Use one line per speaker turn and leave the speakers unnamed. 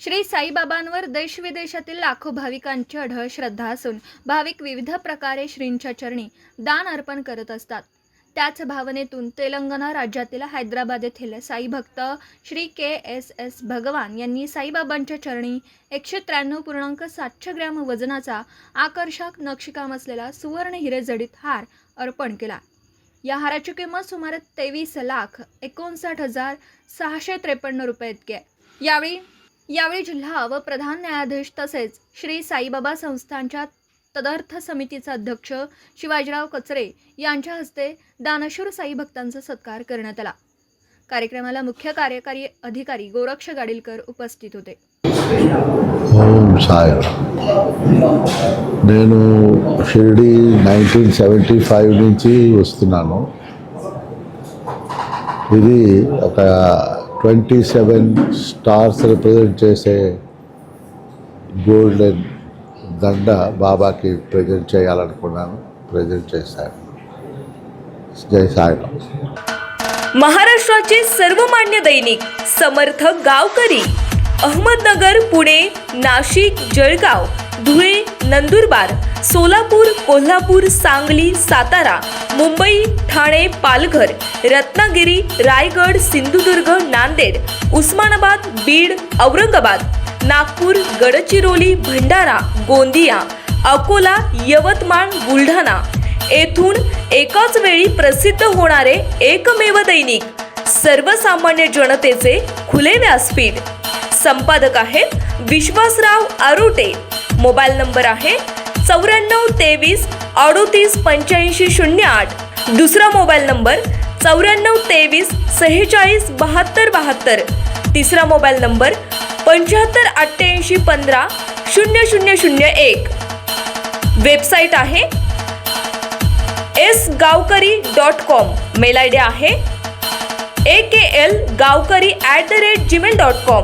श्री साईबाबांवर देशविदेशातील लाखो भाविकांची अढळ श्रद्धा असून भाविक विविध प्रकारे श्रींच्या चरणी दान अर्पण करत असतात। त्याच भावनेतून तेलंगणा राज्यातील हैदराबाद येथील साई भक्त श्री KSS भगवान यांनी साईबाबांच्या चरणी 193.7 ग्रॅम वजनाचा आकर्षक नक्षीकाम असलेला सुवर्ण हिरे जडित हार अर्पण केला। या हाराची किंमत सुमारे 23,59,653 रुपये इतकी आहे। यावेळी जिल्हा व प्रधान न्यायाधीश तसेच श्री साईबाबा संस्थानच्या तदर्थ समितीचा अध्यक्ष शिवाजीराव कचरे यांच्या हस्ते दानशूर साई भक्तांचा सत्कार करण्यात आला। कार्यक्रमाला मुख्य कार्यकारी अधिकारी गोरक्ष गाडीलकर उपस्थित होते।
ओम साई నేను షిరిడి 1975 నుంచి వస్తున్నాను। ఇది ఒక 27 స్టార్స్ రిప్రజెంట్ చేసే గోల్డెన్ దండ బాబాకి ప్రెజెంట్ చేయాలనుకున్నాను। ప్రెజెంట్ చేశాను। జై సాయిరాम।
महाराष्ट्राचे सर्वमान्य दैनिक समर्थ गावकरी अहमदनगर, पुणे, नाशिक, जळगाव, धुळे, नंदुरबार, सोलापूर, कोल्हापूर, सांगली, सातारा, मुंबई, ठाणे, पालघर, रत्नागिरी, रायगड, सिंधुदुर्ग, नांदेड, उस्मानाबाद, बीड, औरंगाबाद, नागपूर, गडचिरोली, भंडारा, गोंदिया, अकोला, यवतमाळ, बुलढाणा येथून एकाच वेळी प्रसिद्ध होणारे एकमेव दैनिक सर्वसामान्य जनतेचे खुले व्यासपीठ। संपादक आहेत विश्वासराव आरोटे। मोबाईल नंबर आहे 9423 38 85 08। दुसरा मोबाईल नंबर 9423 46 72 72। तिसरा मोबाईल नंबर 75 88 15 0001। वेबसाईट आहे sgavkari.com। मेल आयडी आहे akl gavkari@gmail.com।